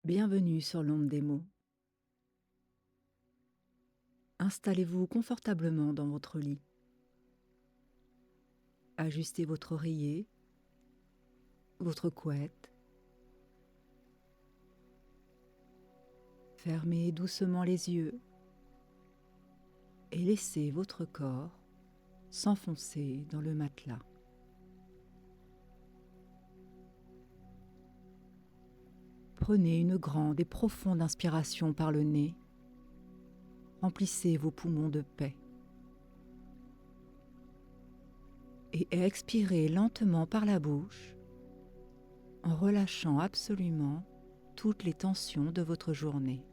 Bienvenue sur l'onde des mots. Installez-vous confortablement dans votre lit. Ajustez votre oreiller, votre couette. Fermez doucement les yeux et laissez votre corps s'enfoncer dans le matelas. Prenez une grande et profonde inspiration par le nez. Remplissez vos poumons de paix. Et expirez lentement par la bouche en relâchant absolument toutes les tensions de votre journée.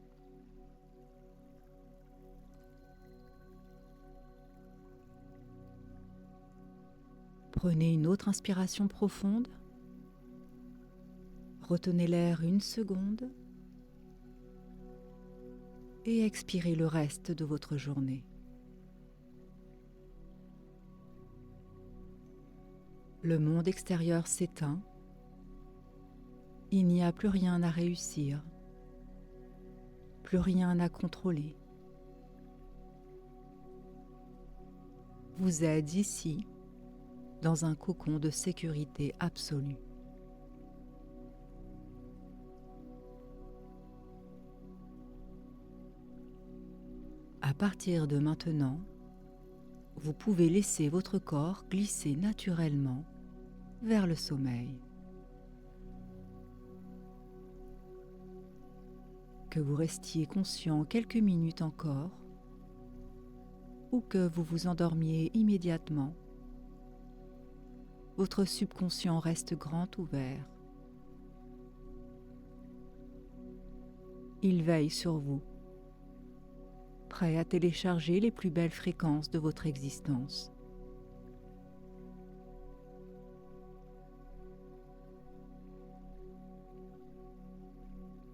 Prenez une autre inspiration profonde. Retenez l'air une seconde et expirez le reste de votre journée. Le monde extérieur s'éteint. Il n'y a plus rien à réussir, plus rien à contrôler. Vous êtes ici, dans un cocon de sécurité absolue. À partir de maintenant, vous pouvez laisser votre corps glisser naturellement vers le sommeil. Que vous restiez conscient quelques minutes encore ou que vous vous endormiez immédiatement, votre subconscient reste grand ouvert. Il veille sur vous, prêt à télécharger les plus belles fréquences de votre existence.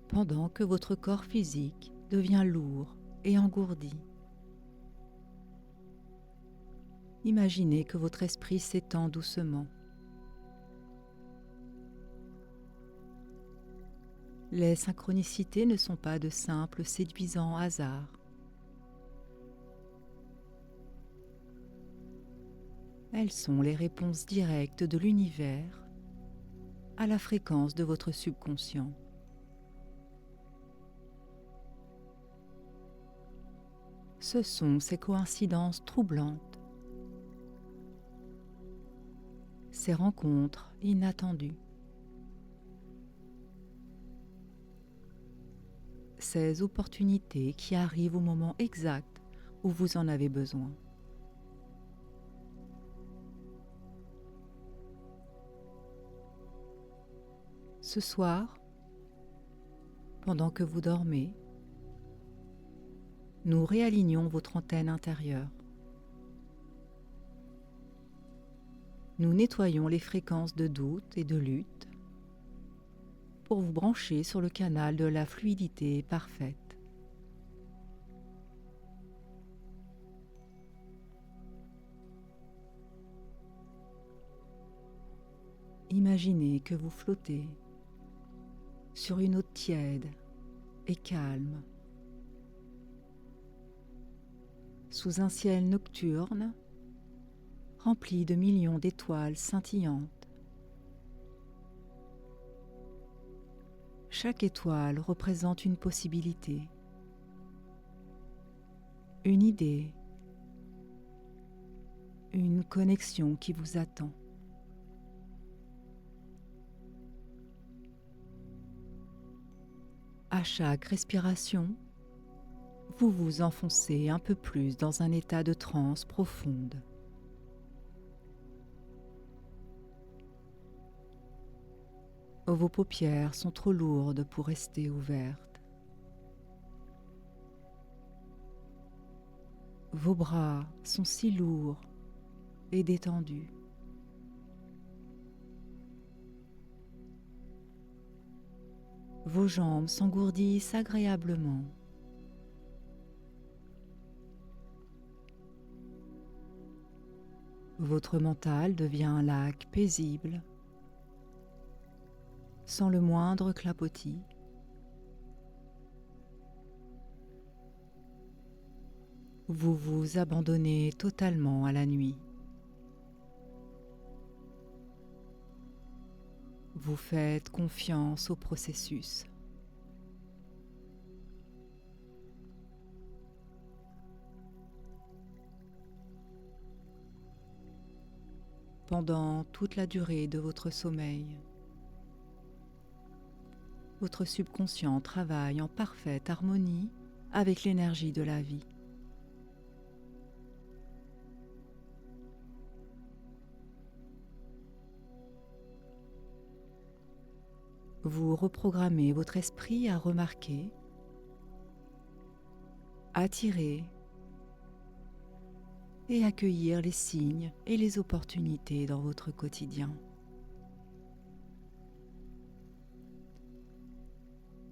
Pendant que votre corps physique devient lourd et engourdi, imaginez que votre esprit s'étend doucement. Les synchronicités ne sont pas de simples séduisants hasards. Elles sont les réponses directes de l'univers à la fréquence de votre subconscient. Ce sont ces coïncidences troublantes, ces rencontres inattendues, ces opportunités qui arrivent au moment exact où vous en avez besoin. Ce soir, pendant que vous dormez, nous réalignons votre antenne intérieure. Nous nettoyons les fréquences de doute et de lutte pour vous brancher sur le canal de la fluidité parfaite. Imaginez que vous flottez sur une eau tiède et calme, sous un ciel nocturne rempli de millions d'étoiles scintillantes. Chaque étoile représente une possibilité, une idée, une connexion qui vous attend. À chaque respiration, vous vous enfoncez un peu plus dans un état de transe profonde. Vos paupières sont trop lourdes pour rester ouvertes. Vos bras sont si lourds et détendus. Vos jambes s'engourdissent agréablement. Votre mental devient un lac paisible, sans le moindre clapotis. Vous vous abandonnez totalement à la nuit. Vous faites confiance au processus. Pendant toute la durée de votre sommeil, votre subconscient travaille en parfaite harmonie avec l'énergie de la vie. Vous reprogrammez votre esprit à remarquer, attirer et accueillir les signes et les opportunités dans votre quotidien.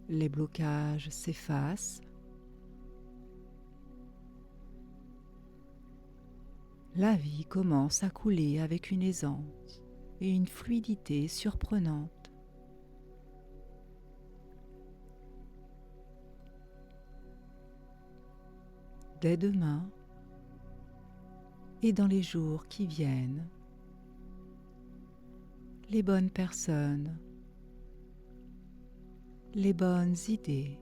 Les blocages s'effacent. La vie commence à couler avec une aisance et une fluidité surprenante. Dès demain et dans les jours qui viennent, les bonnes personnes, les bonnes idées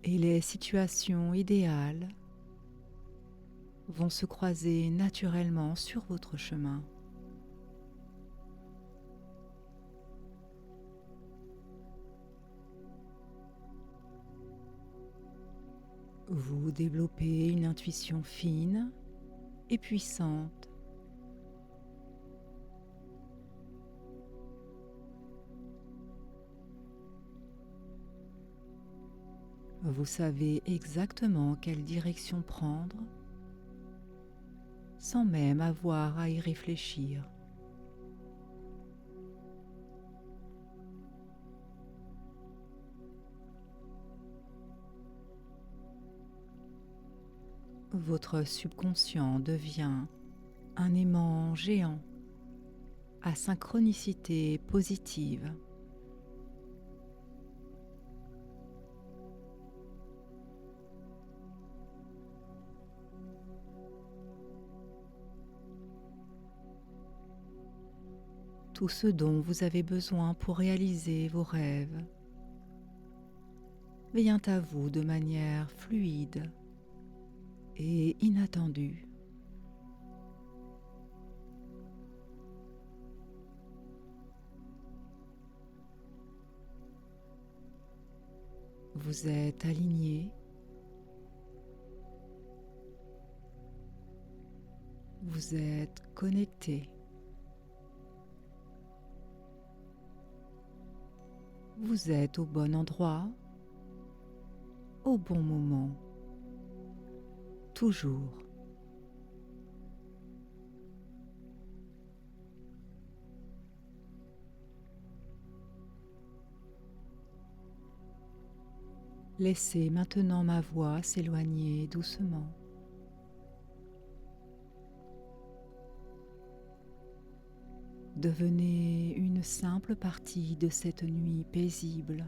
et les situations idéales vont se croiser naturellement sur votre chemin. Vous développez une intuition fine et puissante. Vous savez exactement quelle direction prendre sans même avoir à y réfléchir. Votre subconscient devient un aimant géant à synchronicité positive. Tout ce dont vous avez besoin pour réaliser vos rêves vient à vous de manière fluide et inattendue. Vous êtes aligné, vous êtes connecté, vous êtes au bon endroit, au bon moment, toujours. Laissez maintenant ma voix s'éloigner doucement. Devenez une simple partie de cette nuit paisible.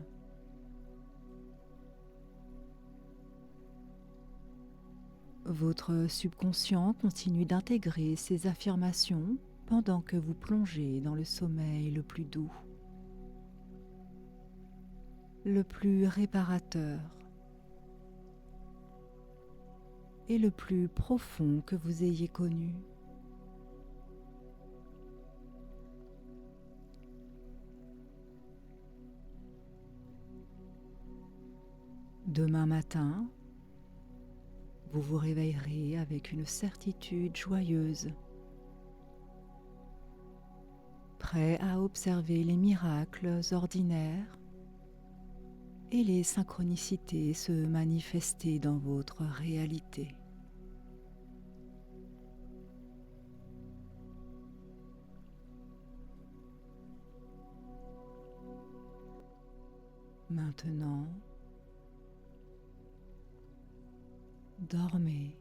Votre subconscient continue d'intégrer ces affirmations pendant que vous plongez dans le sommeil le plus doux, le plus réparateur et le plus profond que vous ayez connu. Demain matin, vous vous réveillerez avec une certitude joyeuse, prêt à observer les miracles ordinaires et les synchronicités se manifester dans votre réalité. Maintenant, dormez.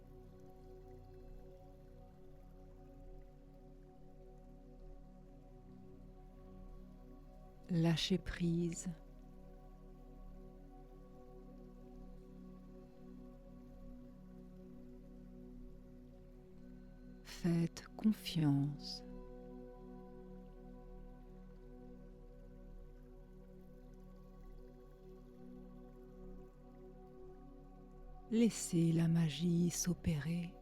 Lâchez prise. faites confiance. Laissez la magie s'opérer.